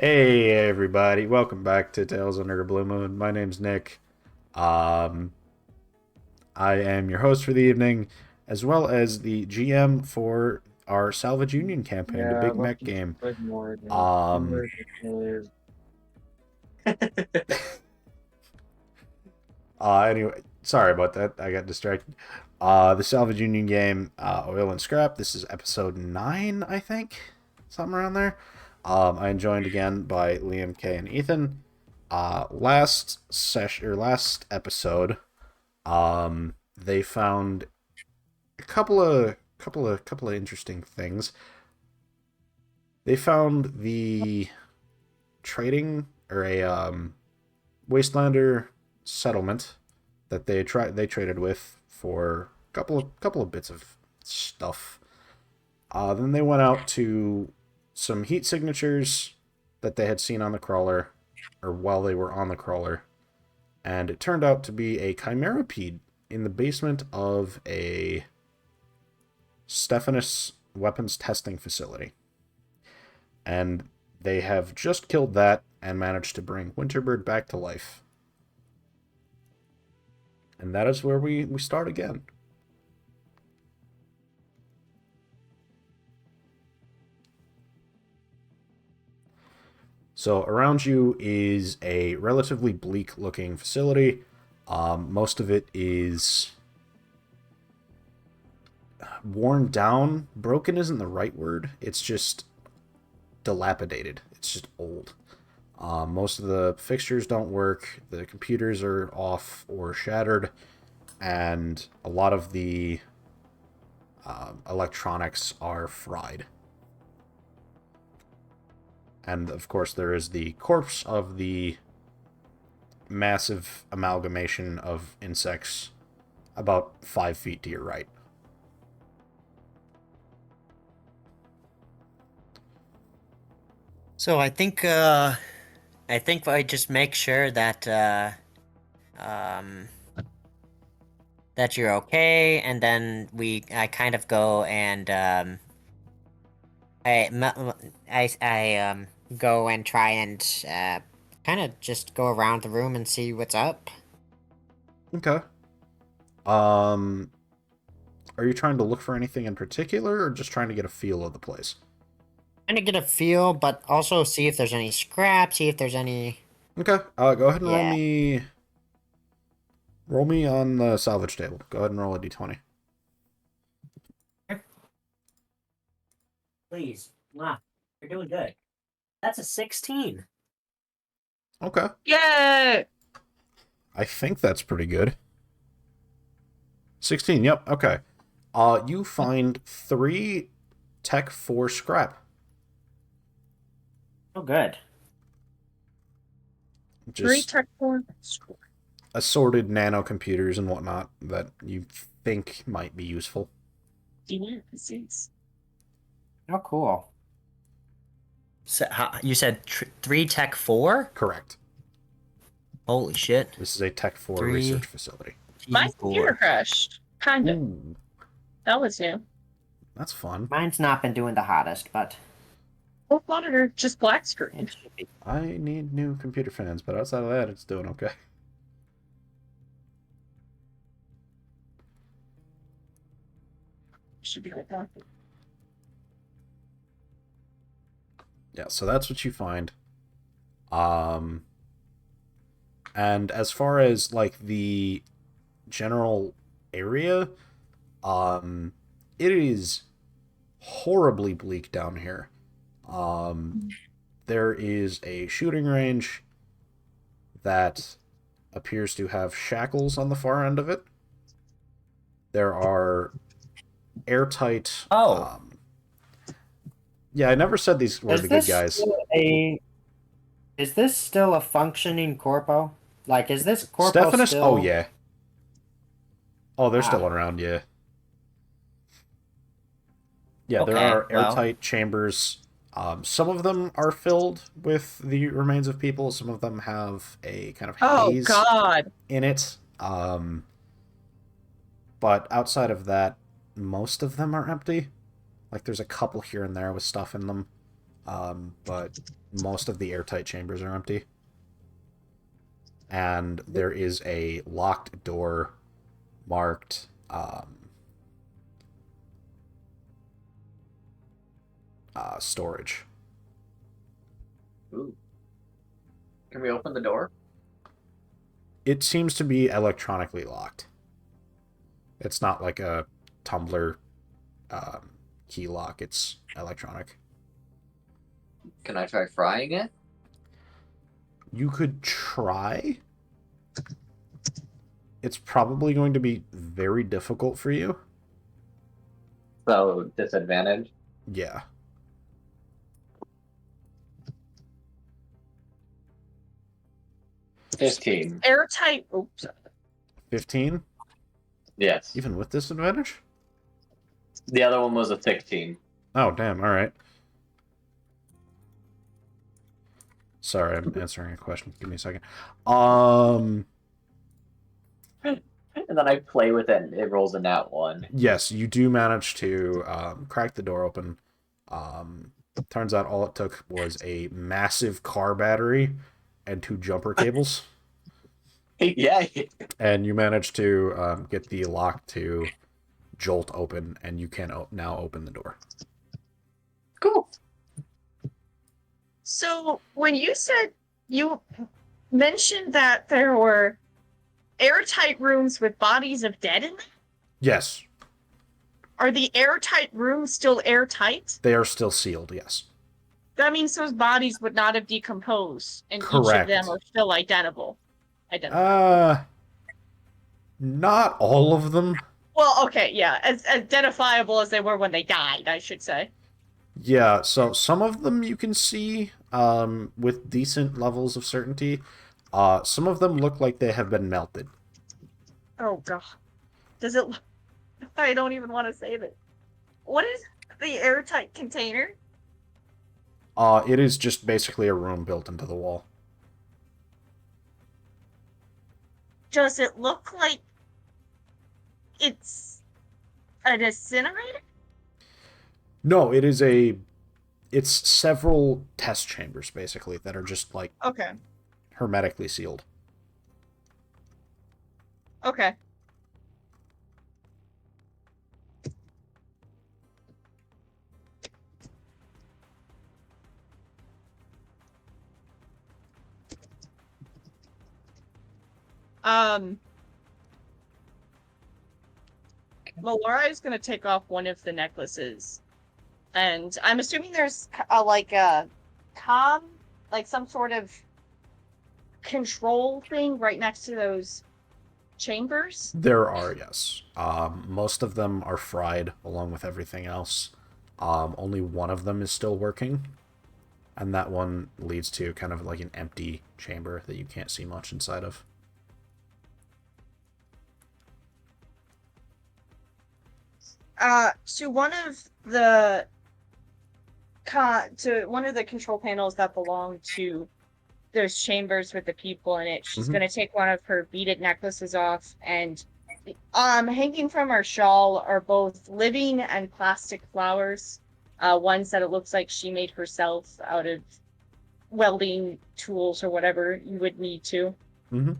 Hey everybody, welcome back to Tales Under a Blue Moon. My name's Nick. Um, I am your host for the evening, as well as the GM for our Salvage Union campaign, the Yeah, Big let's Mech just game. ignore it. Um, Ignore it. anyway, sorry about that. I got distracted. The Salvage Union game, Oil and Scrap. This is episode 9, I think, something around there. I am joined again by Liam, Kay, and Ethan. Last episode, they found a couple of interesting things. They found the trading or a Wastelander settlement that they traded with for a couple of bits of stuff. Then they went out to some heat signatures that they had seen on the crawler, or while they were on the crawler, and it turned out to be a chimerapede in the basement of a Stefanus weapons testing facility. And they have just killed that and managed to bring Winterbird back to life. And that is where we start again. So around you is a relatively bleak looking facility. Most of it is worn down. Broken isn't the right word. It's just dilapidated. It's just old. Most of the fixtures don't work. The computers are off or shattered, and a lot of the electronics are fried. And of course, there is the corpse of the massive amalgamation of insects about 5 feet to your right. So I think I just make sure that um that you're okay, and then I kind of go and I go and try and kind of just go around the room and see what's up. Okay. Um, are you trying to look for anything in particular, or just trying to get a feel of the place? Kind of get a feel, but also see if there's any scrap, see if there's any. Okay. Go ahead and roll Yeah. me. Roll me on the salvage table. Go ahead and roll a d20. Please. Wow. You're doing good. That's a 16. Okay. Yay! I think that's pretty good. 16. Yep. Okay. You find 3 Tech 4 scrap. Oh, good. Three Just tech form. assorted nanocomputers and whatnot that you think might be useful. Yes. Oh, cool. So, you said 3 tech 4? Correct. Holy shit. This is a Tech 4 research Three facility. My computer T4. crashed. Kinda. Ooh, That was new. that's fun. Mine's not been doing the hottest, but Full monitor, just black screen. it should be. I need new computer fans, but outside of that, it's doing okay. Should be like that. Yeah, so that's what you find. Um, and as far as like the general area, um, it is horribly bleak down here. Um, there is a shooting range that appears to have shackles on the far end of it. There are airtight. Oh, Yeah, I never said these were is the good this guys. still a is this still a functioning corpo? Like, is this corpo Stephanus? Oh, still? yeah. Oh, they're still Ah, around, yeah. Yeah, there okay. are Well, airtight chambers. Some of them are filled with the remains of people. Some of them have a kind of Oh haze God. in it. But outside of that, most of them are empty. Like there's a couple here and there with stuff in them. but most of the airtight chambers are empty. And there is a locked door marked storage. Ooh. Can we open the door? It seems to be electronically locked. It's not like a tumbler key lock. It's electronic. Can I try frying it? You could try. It's probably going to be very difficult for you. So, disadvantage? Yeah. Airtight. Oops. 15? Yes. Even with disadvantage? The other one was a 16. Oh, damn. All right. Sorry, I'm answering a question. Give me a second. And then I play with it and it rolls a nat 1. Yes, you do manage to crack the door open. Turns out all it took was a massive car battery and 2 jumper cables. Yeah. And you managed to get the lock to jolt open, and you can now open the door. Cool. So when you said you mentioned that there were airtight rooms with bodies of dead in them, Yes, are the airtight rooms still airtight? they are still sealed, yes. That means those bodies would not have decomposed, and each Correct. of them are still identical. Not all of them. Well, okay, yeah, as identifiable as they were when they died, I should say. Yeah, so some of them you can see with decent levels of certainty. Some of them look like they have been melted. Oh god, does it? I don't even want to say this. What is the airtight container? It is just basically a room built into the wall. Does it look like it's an incinerator? No, it's several test chambers basically that are just like Okay. hermetically sealed. Okay. Melora is going to take off one of the necklaces. And I'm assuming there's like some sort of control thing right next to those chambers. There are, yes. Most of them are fried along with everything else. Only one of them is still working. And that one leads to kind of like an empty chamber that you can't see much inside of. To one of the control panels that belong to those chambers with the people in it, she's going to take one of her beaded necklaces off, and hanging from her shawl are both living and plastic flowers. Ones that it looks like she made herself out of welding tools or whatever you would need to. Mm-hmm.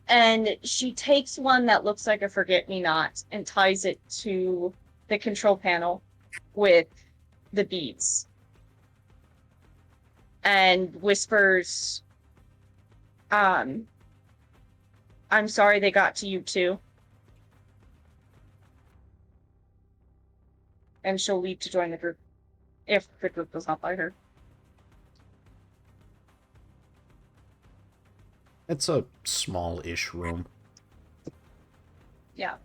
And she takes one that looks like a forget-me-not and ties it to the control panel with the beads. And whispers, I'm sorry they got to you too. And she'll leave to join the group, if the group does not buy her. It's a small-ish room. Yeah.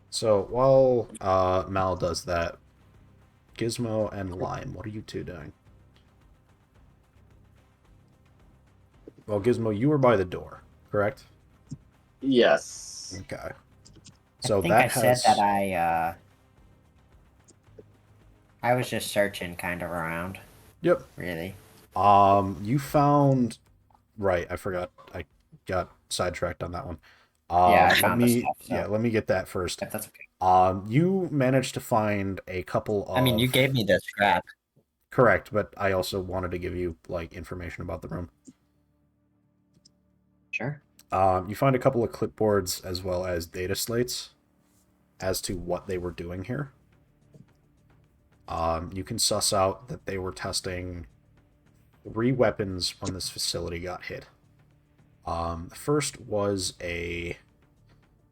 So while Mal does that, Gizmo and Lime, what are you two doing? Well, Gizmo, you were by the door, correct? Yes. Okay. So I think that I said that I was just searching kind of around. Yep. Really. You found... Right, I forgot. I got sidetracked on that one. Yeah, I Let found the me stuff. So. let me get that first. If that's okay. You managed to find a couple of. I mean, you gave me the scrap. Correct, but I also wanted to give you like information about the room. Sure. You find a couple of clipboards as well as data slates as to what they were doing here. You can suss out that they were testing 3 weapons when this facility got hit. The first was a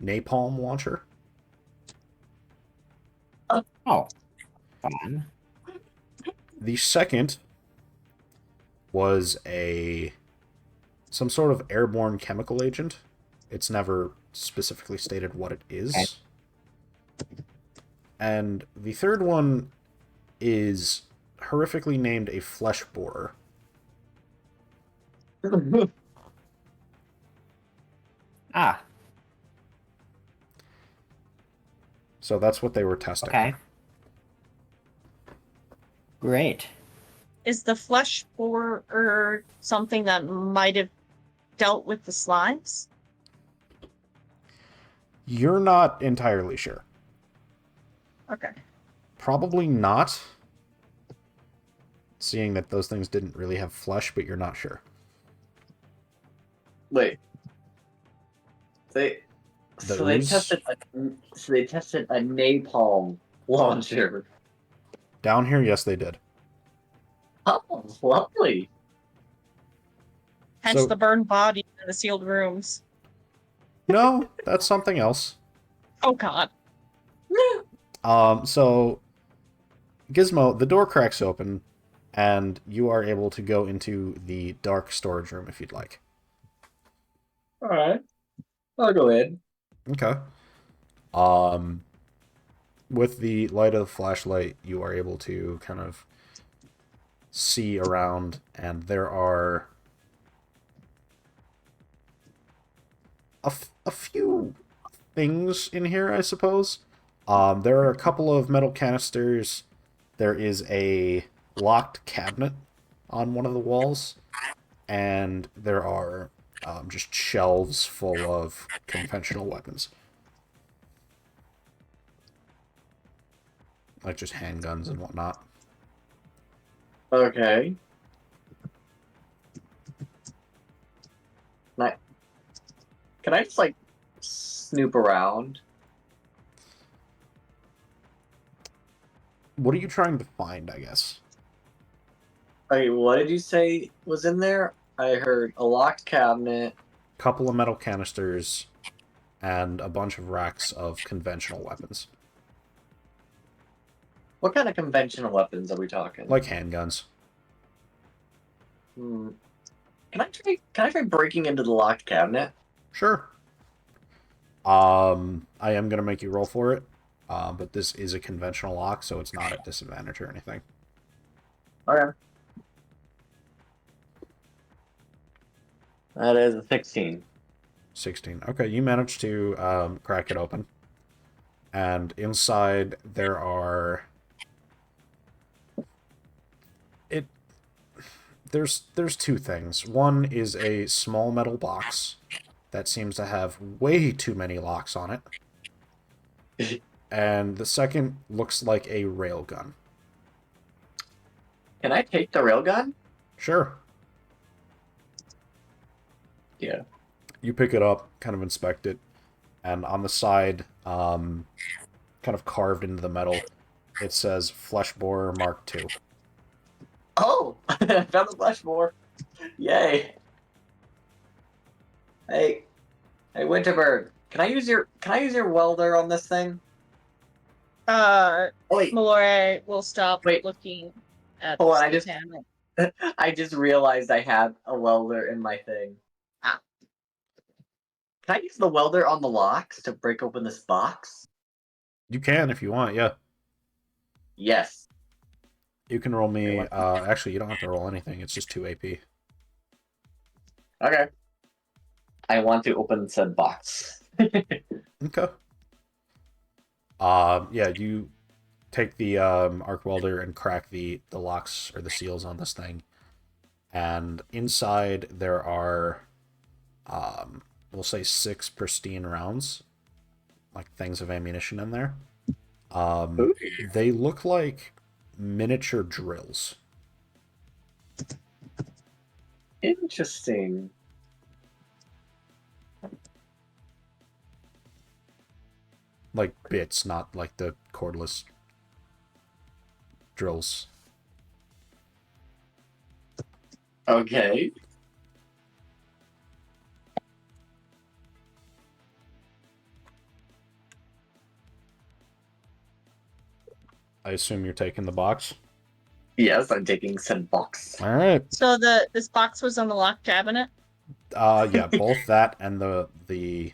napalm launcher. Oh, fun. The second was some sort of airborne chemical agent. It's never specifically stated what it is. Okay. And the third one is horrifically named a flesh borer. Ah. So that's what they were testing. Okay. Great. Is the flesh borer something that might have dealt with the slimes? You're not entirely sure. Okay. Probably not. Seeing that those things didn't really have flesh, but you're not sure. Wait. So they tested a napalm launcher. Down here, yes, they did. Oh, lovely. Hence the burned body in the sealed rooms. No, that's something else. Oh god. So Gizmo, the door cracks open, and you are able to go into the dark storage room if you'd like. Alright. I'll go in. Okay. With the light of the flashlight, you are able to kind of see around, and there are a few things in here, I suppose. There are a couple of metal canisters. There is a locked cabinet on one of the walls, and there are just shelves full of conventional weapons. Like just handguns and whatnot. Okay. Can I just, like, snoop around? What are you trying to find, I guess? Okay, what did you say was in there? I heard a locked cabinet. Couple of metal canisters, and a bunch of racks of conventional weapons. What kind of conventional weapons are we talking? Like handguns. Can I try breaking into the locked cabinet? Sure. I am gonna make you roll for it. But this is a conventional lock, so it's not at disadvantage or anything. Okay. That is a 16. 16. Okay, you managed to crack it open. And inside there are... There's 2 things. One is a small metal box that seems to have way too many locks on it. And the second looks like a railgun. Can I take the railgun? Sure. Yeah. You pick it up, kind of inspect it, and on the side, kind of carved into the metal, it says Flesh Borer Mark II. Oh! I found the flesh borer. Yay. Hey, Winterberg, can I use your welder on this thing? Wait. Malloy will stop looking at Hold on, the I just realized I had a welder in my thing. Ah. Can I use the welder on the locks to break open this box? You can if you want, yeah. Yes. You can roll me... actually, you don't have to roll anything. It's just 2 AP. Okay. I want to open said box. Okay. Yeah, you take the arc welder and crack the locks or the seals on this thing. And inside there are we'll say 6 pristine rounds, like things of ammunition in there. Ooh. They look like miniature drills. Interesting. Like bits, not like the cordless drills. Okay. I assume you're taking the box. Yes, I'm taking said box. All right. So this box was on the locked cabinet. Yeah, both that and the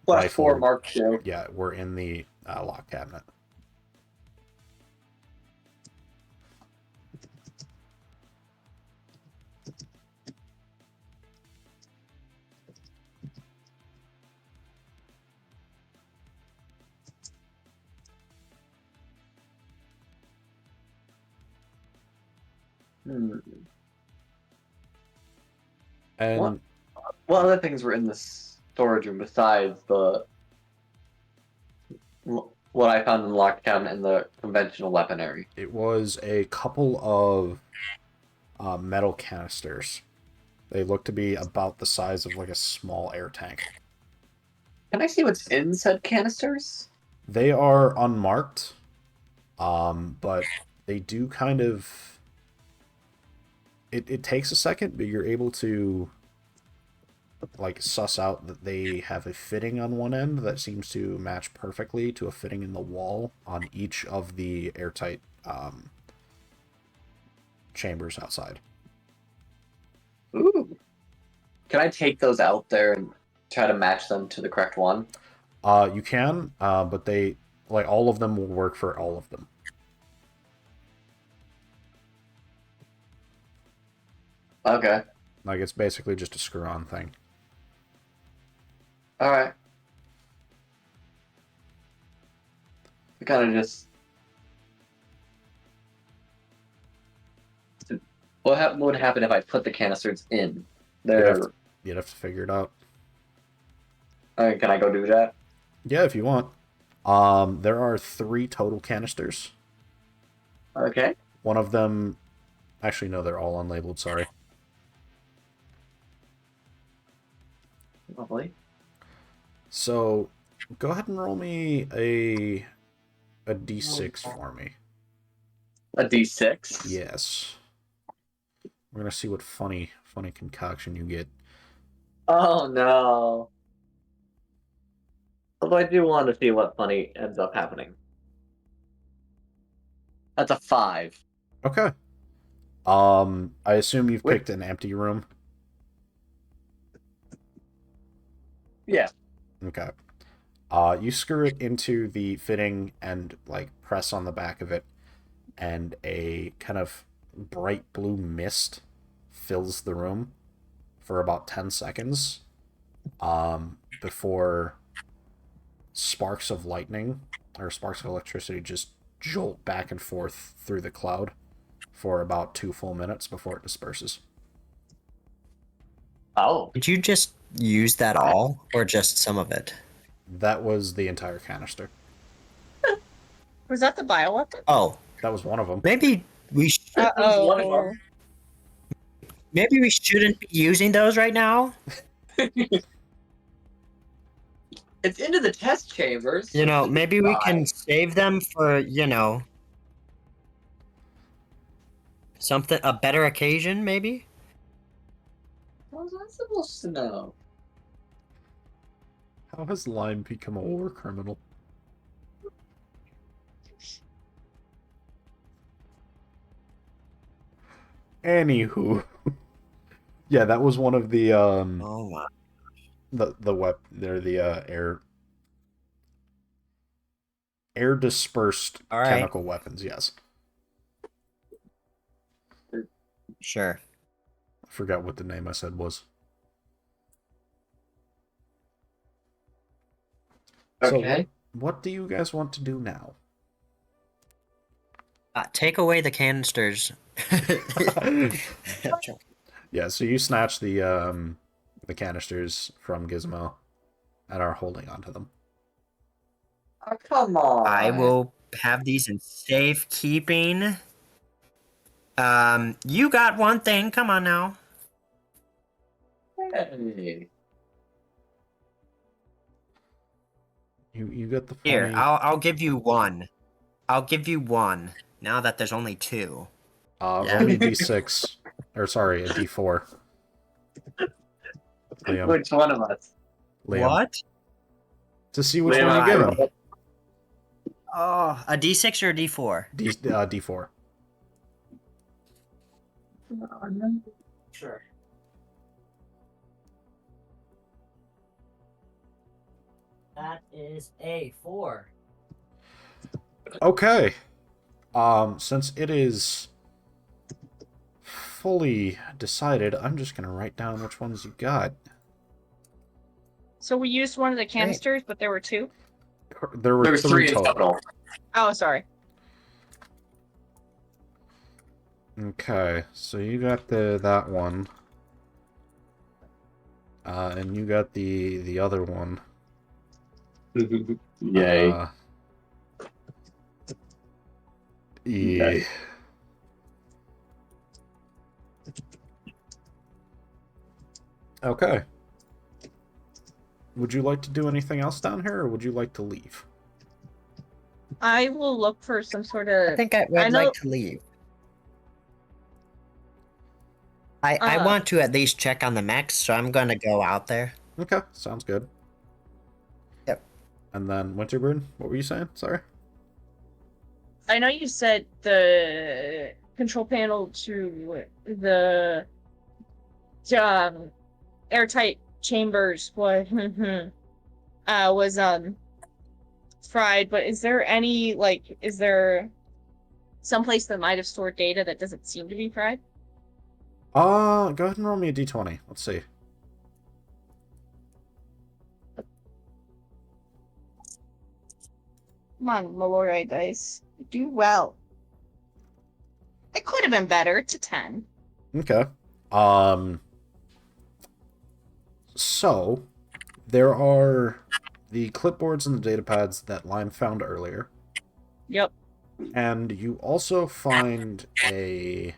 Plus Rifle. 4 Mark II. yeah, were in the lock cabinet. Hmm. And What other things were in the storage room besides what I found in the locked cabinet and the conventional weaponry? it was a couple of metal canisters. They look to be about the size of like a small air tank. Can I see what's in said canisters? They are unmarked, but they do kind of... It takes a second, but you're able to like suss out that they have a fitting on one end that seems to match perfectly to a fitting in the wall on each of the airtight chambers outside. Ooh. Can I take those out there and try to match them to the correct one? You can, but they like all of them will work for all of them. Okay. Like it's basically just a screw-on thing. Alright. I kind of just... What would happen if I put the canisters in? There. You'd have to figure it out. Can I go do that? Yeah, if you want. There are 3 total canisters. Okay. One of them... Actually, no, they're all unlabeled, sorry. Lovely. So, go ahead and roll me a d6 for me. A D6? Yes. We're gonna see what funny concoction you get. Oh no. Although I do want to see what funny ends up happening. That's a 5. Okay. I assume you've Wait. picked an empty room. Yeah. Okay. You screw it into the fitting and like press on the back of it, and a kind of bright blue mist fills the room for about 10 seconds before sparks of lightning or sparks of electricity just jolt back and forth through the cloud for about 2 full minutes before it disperses. Oh. Did you just use that all, or just some of it? That was the entire canister. Was that the bioweapon? Oh, That was one of them. maybe we One of Oh. them. maybe we shouldn't be using those right now. It's into the test chambers. You know, maybe we can Fine. save them for, something, a better occasion, maybe? How was I supposed to know? How has Lime become a war criminal? Anywho. Yeah, that was one of the Oh my. they're the air dispersed All right. chemical weapons, yes. Sure. I forgot what the name I said was. Okay. So what do you guys want to do now? Take away the canisters. Yeah, so you snatch the the canisters from Gizmo and are holding onto them. Oh, come on. I will have these in safekeeping. You got one thing. Come on now. Hey. You got the Here, funny. I'll give you one. I'll give you one. Now that there's only two. Roll me a d6. Or sorry, a d4. Liam. Which one of us? Liam. What? To see which Liam one you and give I him. roll. Oh, a D6 or a D4? D4. Sure. That is a 4. Okay. Since it is fully decided, I'm just gonna write down which ones you got. So we used one of the canisters, but there were two. There were There's three three in total. total. Oh, sorry. Okay, so you got that one. And you got the other one. Yay. Yeah. Okay. Okay. Would you like to do anything else down here, or would you like to leave? I will look for some sort I of. think I would I know- like to leave. I want to at least check on the mechs, so I'm going to go out there. Okay, sounds good. Yep. And then Winterbird, what were you saying? Sorry. I know you said the control panel to the airtight chambers was fried, but is there any is there someplace that might have stored data that doesn't seem to be fried? Go ahead and roll me a d20. Let's see. Come on, Malloy dice. Do well. It could have been better. It's a 10. Okay. So, there are the clipboards and the data pads that Lime found earlier. Yep. And you also find a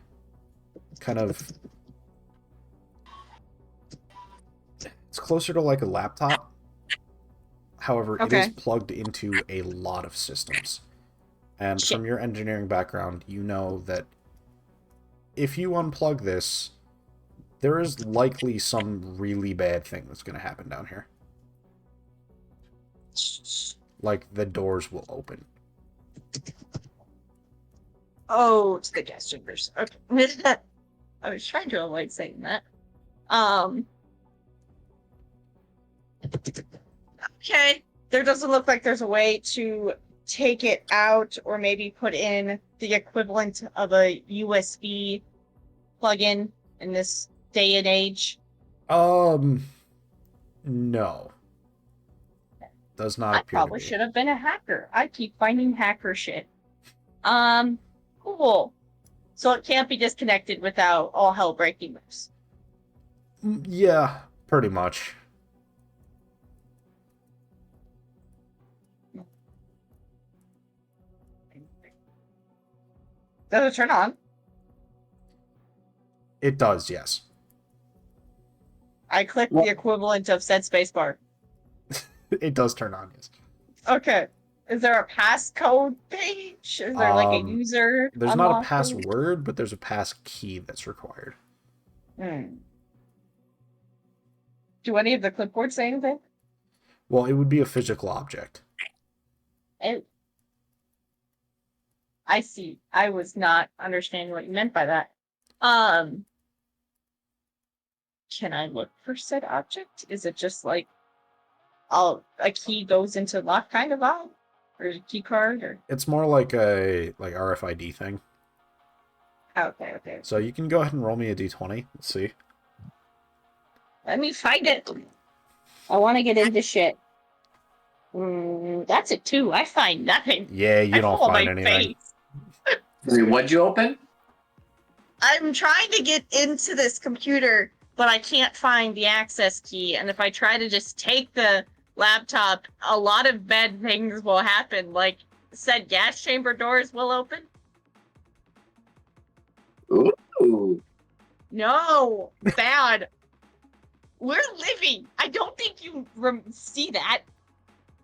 kind of... It's closer to like a laptop. However, it is Okay. plugged into a lot of systems. And Shit. from your engineering background, you know that if you unplug this, there is likely some really bad thing that's going to happen down here. Like, the doors will open. Oh, it's the gas chambers. Okay. I was trying to avoid saying that. Okay. There doesn't look like there's a way to take it out or maybe put in the equivalent of a USB plug-in in this day and age. No. Does not I appear to probably be. should have been a hacker. I keep finding hacker shit. Cool. So it can't be disconnected without all hell breaking loose. Yeah, pretty much. Does it turn on? It does, yes. I clicked the equivalent of said spacebar. It does turn on, yes. Okay. Is there a passcode page? Is there like a user? There's not a unlock page? password, but there's a pass key that's required. Do any of the clipboards say anything? Well, it would be a physical object. Oh. I see. I was not understanding what you meant by that. Can I look for said object? Is it just like a key goes into lock kind of out? Or a key card or It's more like a RFID thing. okay. So you can go ahead and roll me a d20. Let's see. Let me find it. I want to get into shit. That's a 2. I find nothing. Yeah, you I don't fall on find my anything. face. Wait, what'd you open? I'm trying to get into this computer but I can't find the access key. And if I try to just take the laptop, a lot of bad things will happen. Like said gas chamber doors will open. Ooh. No, bad. We're living. I don't think you see that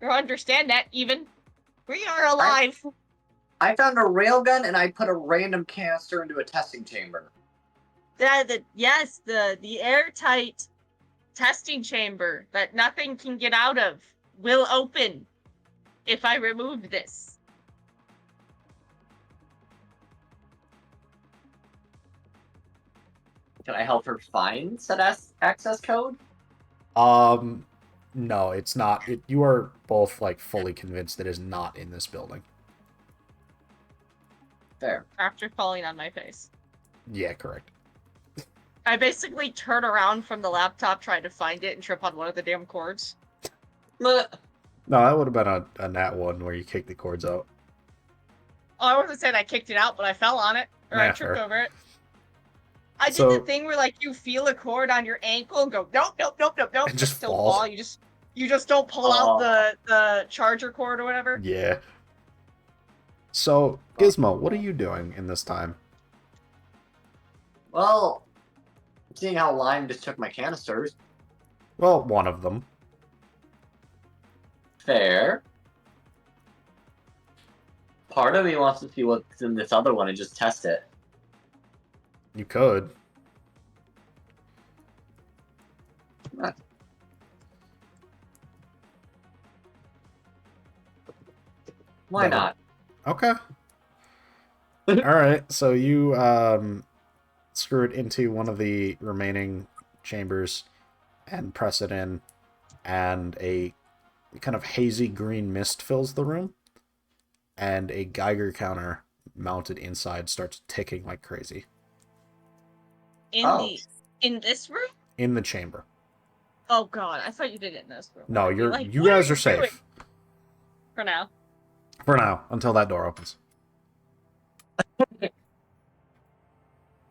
or understand that even. We are alive. I found a railgun and I put a random canister into a testing chamber. Yes, the airtight testing chamber that nothing can get out of will open if I remove this. Can I help her find said access code? No, it's not. You are both like fully convinced it is not in this building. Fair. After falling on my face. Yeah, correct. I basically turn around from the laptop trying to find it and trip on one of the damn cords. No, that would have been a nat one where you kick the cords out. Oh, I wasn't saying I kicked it out, but I fell on it. Or I tripped over it. I did the thing where like you feel a cord on your ankle and go, nope. And just still fall. You just don't pull out the charger cord or whatever. Yeah. So, Gizmo, what are you doing in this time? Well, seeing how Lime just took my canisters. Well, one of them. Fair. Part of me wants to see what's in this other one and just test it. You could. Why not? Okay. Alright, so you screw it into one of the remaining chambers and press it in, and a kind of hazy green mist fills the room, and a Geiger counter mounted inside starts ticking like crazy. In this room? In the chamber. Oh god, I thought you did it in this room. No, you guys are safe. Doing? For now. For now, until that door opens.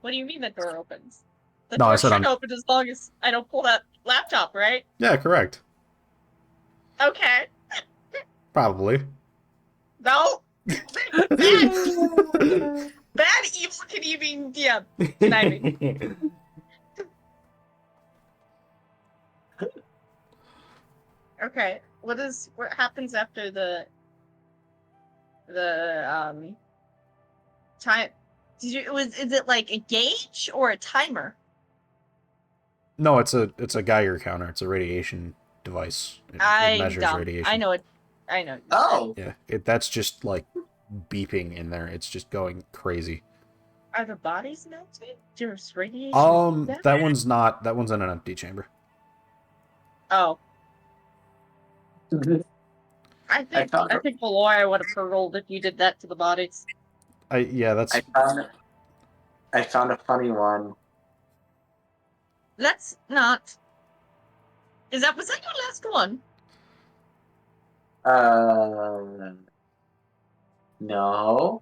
What do you mean the door opens? The No, door I said should open as long as I don't pull that laptop, right? Yeah, correct. Okay. Probably. No. Bad evil can even conniving. Okay. What happens after the time? Is it like a gauge or a timer? No, it's a Geiger counter. It's a radiation device. It measures radiation. I know it. I know. Oh. Yeah, that's just like beeping in there. It's just going crazy. Are the bodies melted? There's radiation. That one's not. That one's in an empty chamber. Oh. I think Malloy would have hurled if you did that to the bodies. That's. I found a funny one. Let's not. Was that your last one? No.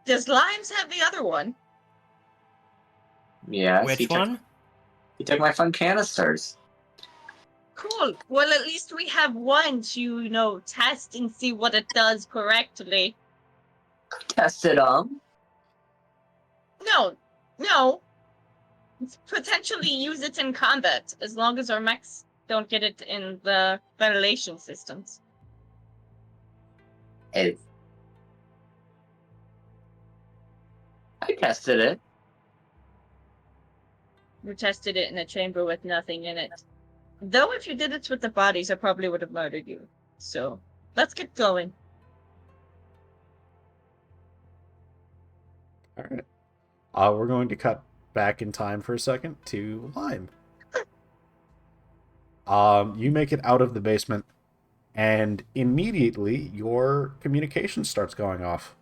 Does Limes have the other one? Yes. Which one? He took my fun canisters. Cool. Well, at least we have one to, test and see what it does correctly. Tested them. No. Potentially use it in combat, as long as our mechs don't get it in the ventilation systems. I tested it. You tested it in a chamber with nothing in it. Though if you did it with the bodies, I probably would have murdered you. So, let's get going. Alright. We're going to cut back in time for a second to Lime. You make it out of the basement, and immediately your communication starts going off.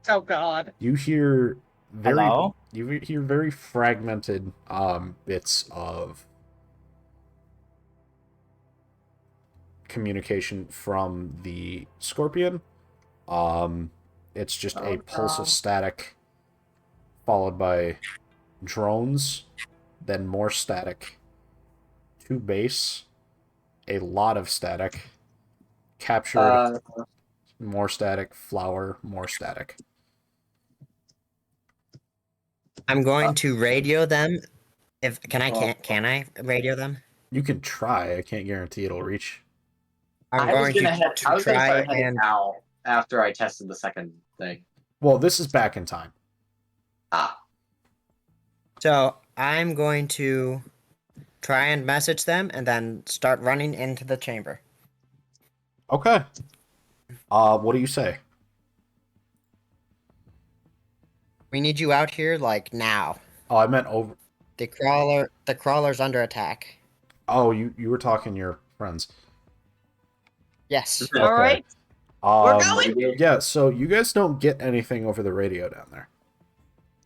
Oh god. You hear Hello? You hear very fragmented bits of communication from the Scorpion. It's just a pulse of static, followed by drones, then more static, 2 base, a lot of static, captured, Uh, more static, flower, more static. I'm going to radio them. If can I oh, can I radio them? You can try. I can't guarantee it'll reach. I'm I was going to gonna head. I was gonna try start heading and out after I tested the second thing. Well, this is back in time. Ah, so I'm going to try and message them and then start running into the chamber. Okay. What do you say? We need you out here like now. Oh, I meant over. The crawler's under attack. Oh, you were talking to your friends. Yes. Okay. All right. We're going. Yeah, so you guys don't get anything over the radio down there.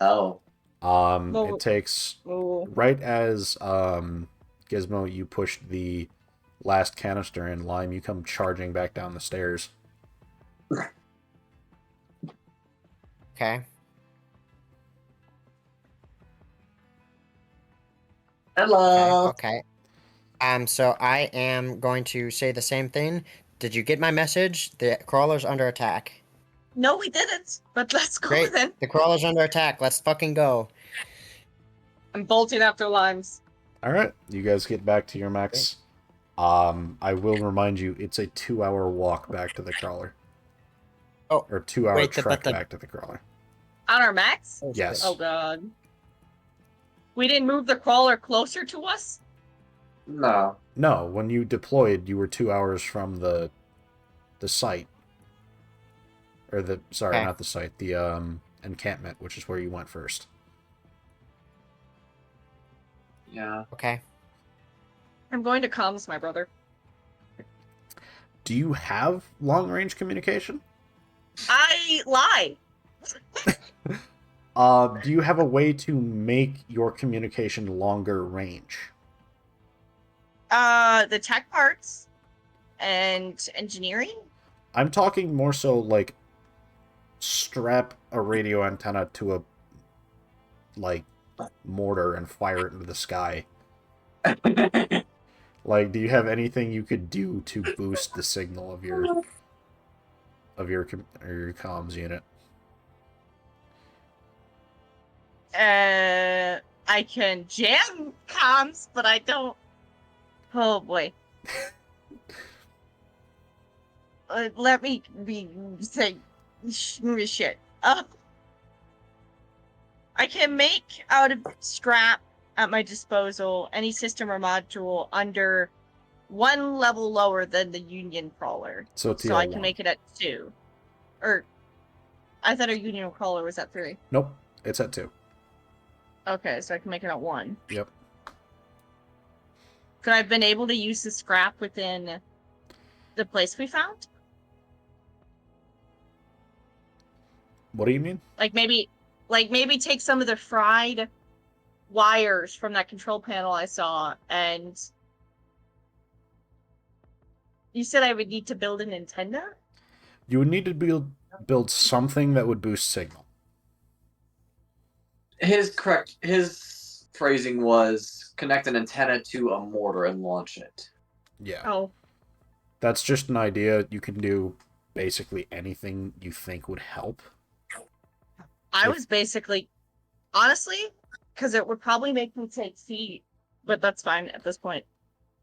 oh, Well, It takes ooh. right as Gizmo, you push the last canister in, Lime, you come charging back down the stairs. Okay. hello. Okay. So I am going to say the same thing. Did you get my message? The crawler's under attack. No, we didn't. But let's go Great. then. The crawler's under attack. Let's fucking go. I'm bolting after Limes. Alright, you guys get back to your mechs. I will remind you, it's a 2-hour walk back to the crawler. Oh, Or 2-hour wait, trek back to the crawler. On our max? Yes. Oh god. We didn't move the crawler closer to us? No. No, when you deployed, you were 2 hours from the site. Or sorry, Okay. not the site, the encampment, which is where you went first. Yeah. Okay. I'm going to comms, my brother. Do you have long-range communication? I lie. Do you have a way to make your communication longer range? The tech parts and engineering? I'm talking more so like strap a radio antenna to a like mortar and fire it into the sky. Like, do you have anything you could do to boost the signal of your comms unit? I can jam comms, but I don't. Oh boy. Let me be say shit. I can make out of scrap at my disposal any system or module under 1 level lower than the Union crawler. So I TL1. can make it at 2. Or I thought our Union crawler was at 3. Nope, it's at 2. Okay, so I can make it at 1. Yep. Could I have been able to use the scrap within the place we found? What do you mean? Like maybe take some of the fried wires from that control panel I saw, and you said I would need to build an antenna? You would need to build something that would boost signal. His phrasing was connect an antenna to a mortar and launch it. Yeah. Oh. That's just an idea. You can do basically anything you think would help. I was basically, honestly, because it would probably make me take feet, but that's fine at this point.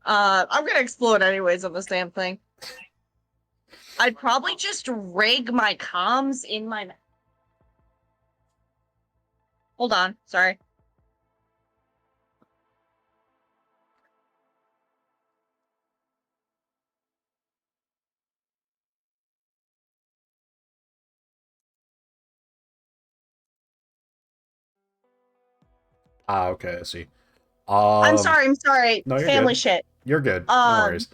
I'm gonna explode anyways on this damn thing. I'd probably just rig my comms in my... Hold on, sorry. Okay, I see. I'm sorry. No, you're Family good. shit. You're good. No worries.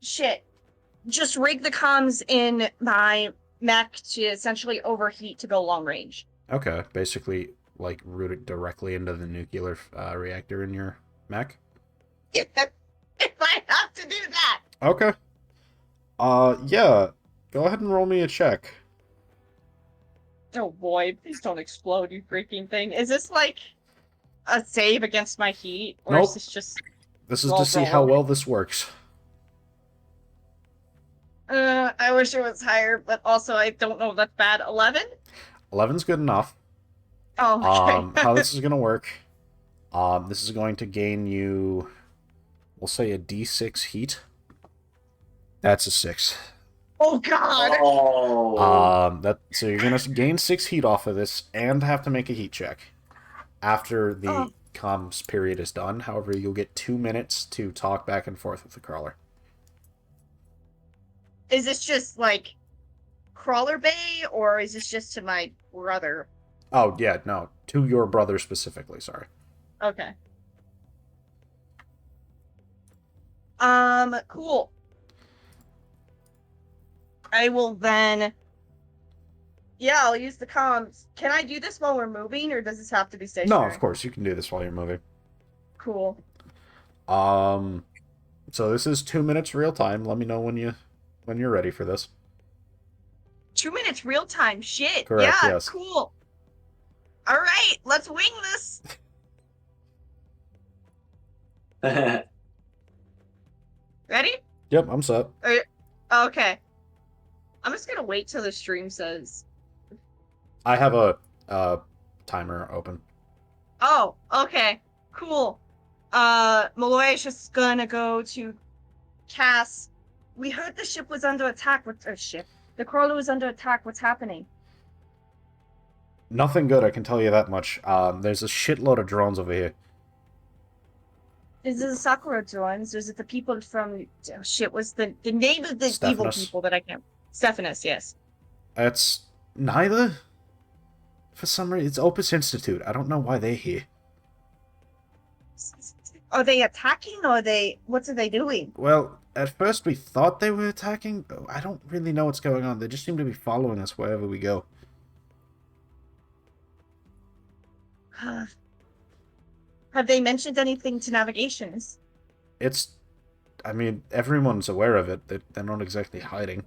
Shit. Just rig the comms in my mech to essentially overheat to go long range. Okay, basically, like, route it directly into the nuclear reactor in your mech? If I have to do that. Okay. Yeah. Go ahead and roll me a check. Oh boy, please don't explode, you freaking thing. Is this like a save against my heat? Or is Nope. this just This is to see how well this works. I wish it was higher, but also I don't know if that's bad. 11? 11's good enough. Oh, okay. How this is gonna work? This is going to gain you, we'll say, a D6 heat. That's a 6. Oh god! So you're gonna gain 6 heat off of this and have to make a heat check after the comms period is done. However, you'll get 2 minutes to talk back and forth with the crawler. Is this just like Crawler Bay, or is this just to my brother? Oh yeah, no, to your brother specifically. Sorry. Okay. Cool. I will then. Yeah, I'll use the comms. Can I do this while we're moving, or does this have to be stationary? No, of course you can do this while you're moving. Cool. So this is 2 minutes real time. Let me know when you're ready for this. 2 minutes real time. Shit. Correct, Yeah. yes. Cool. All right, let's wing this. Ready? Yep, I'm set. Okay. I'm just gonna wait till the stream says. I have a timer open. Oh, okay. Cool. Malloy is just gonna go to Cass. We heard the ship was under attack. The crawler was under attack. What's happening? Nothing good, I can tell you that much. There's a shitload of drones over here. Is it the Sakura drones, or is it the people from... Oh, shit, what's the name of the evil Stefanus. people that I can't... Stefanus, yes. It's neither. For some reason, it's Opus Institute. I don't know why they're here. Are they attacking, or what are they doing? Well, at first we thought they were attacking, but I don't really know what's going on. They just seem to be following us wherever we go. Have they mentioned anything to navigations? I mean, everyone's aware of it. They're not exactly hiding.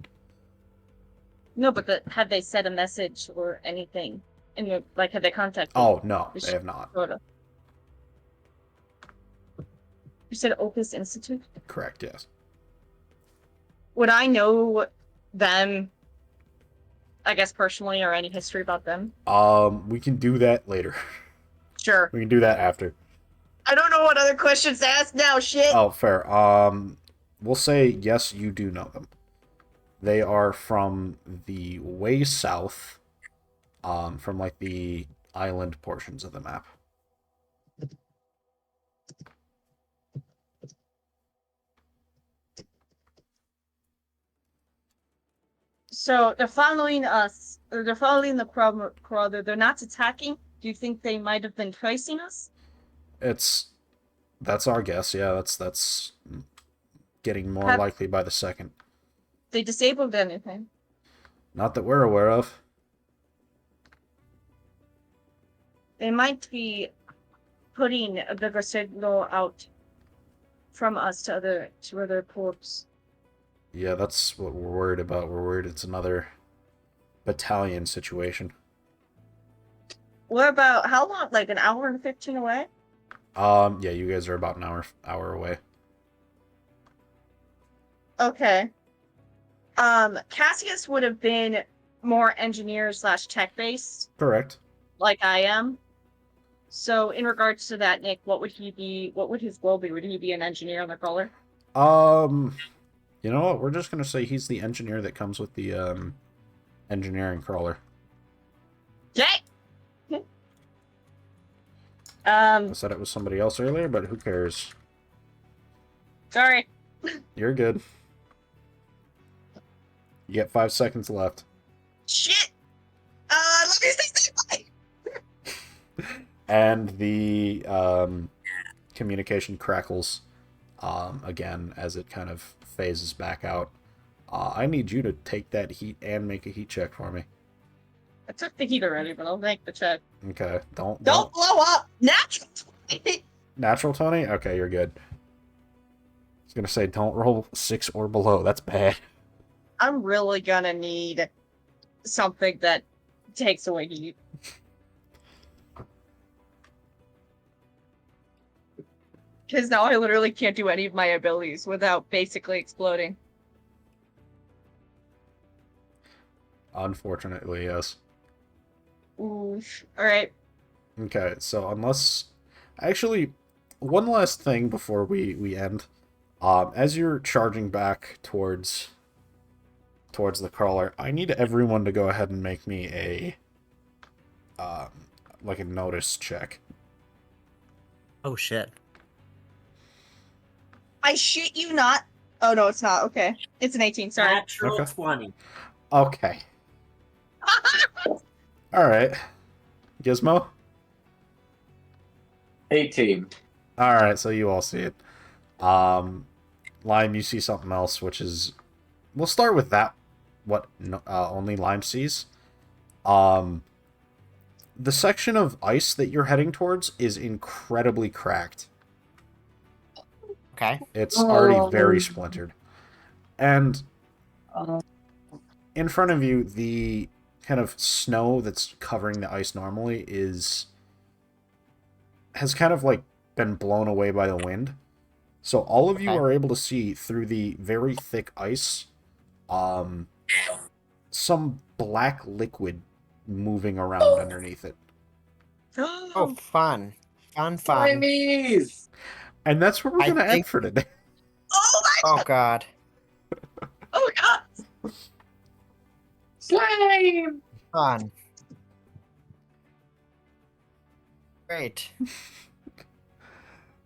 No, but have they said a message or anything? Have they contacted? Oh, no, they have not. You said Opus Institute? Correct, yes. Would I know them, I guess, personally, or any history about them? We can do that later. Sure. We can do that after. I don't know what other questions to ask now, shit! Oh, fair. We'll say, yes, you do know them. They are from the way south, from, like, the island portions of the map. So, they're following us, or they're following the crawler, they're not attacking? Do you think they might have been tracing us? That's our guess, yeah, that's getting more likely by the second. They disabled anything? Not that we're aware of. They might be putting a bigger signal out from us to other ports. Yeah, that's what we're worried about. We're worried it's another battalion situation. What about, how long? Like an hour and 15 away? Yeah, you guys are about an hour away. Okay. Cassius would have been more engineer/tech based, Correct. like I am. So in regards to that, Nick, what would he be? What would his role be? Would he be an engineer on the crawler? You know what? We're just gonna say he's the engineer that comes with the engineering crawler. Okay. I said it was somebody else earlier, but who cares? Sorry. You're good. You get 5 seconds left. Shit. Let me say bye. And the communication crackles again as it kind of phases back out. I need you to take that heat and make a heat check for me. I took the heat already, but I'll make the check. Okay, don't blow up. Natural 20. Natural 20? Okay, you're good. I was gonna say don't roll 6 or below. That's bad. I'm really gonna need something that takes away heat. Because now I literally can't do any of my abilities without basically exploding. Unfortunately, yes. Oof. Alright. Okay, so unless... Actually, one last thing before we end. As you're charging back towards the crawler, I need everyone to go ahead and make me a... like a notice check. Oh shit. I shit you not. Oh, no, it's not. Okay. It's an 18, sorry. Natural Okay. 20. Okay. Alright. Gizmo? 18. Alright, so you all see it. Lime, you see something else, which is... We'll start with that. What only Lime sees. The section of ice that you're heading towards is incredibly cracked. Okay. It's already very splintered. And Uh, in front of you, the kind of snow that's covering the ice normally has kind of like been blown away by the wind. So all of you Okay. are able to see through the very thick ice some black liquid moving around underneath it. Oh, fun. Fun. Slimies! And that's where we're I going to end think- for today. Oh my Oh god. Oh god! Slime! Fun. Great.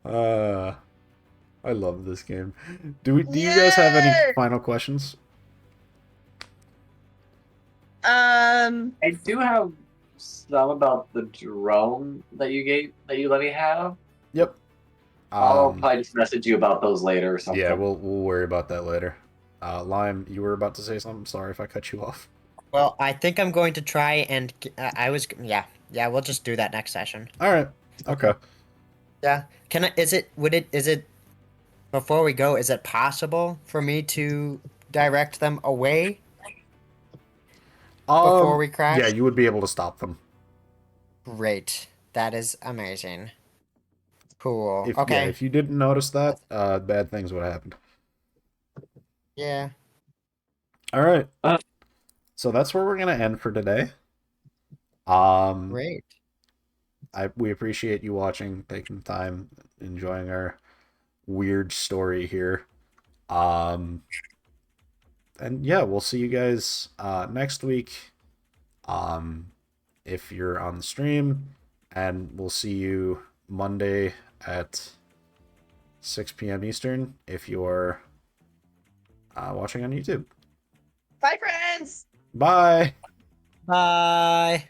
I love this game. Do you guys have any Yay! final questions? Um, I do have some about the drone that you let me have. Yep. I'll probably just message you about those later or something. Yeah, we'll worry about that later. Lime, you were about to say something? Sorry if I cut you off. Well, I think I'm going to try and yeah, we'll just do that next session. All right. Okay. Yeah. Is it before we go, is it possible for me to direct them away before we crash? Yeah, you would be able to stop them. Great. That is amazing. Cool. If, Okay. Yeah, if you didn't notice that, bad things would have happened. Yeah. All right. Uh. So that's where we're gonna end for today. Um, Great. we appreciate you watching, taking time, enjoying our weird story here. And yeah, we'll see you guys next week. If you're on the stream, and we'll see you Monday at 6 p.m. Eastern if you're watching on YouTube. bye, friends! Bye. Bye.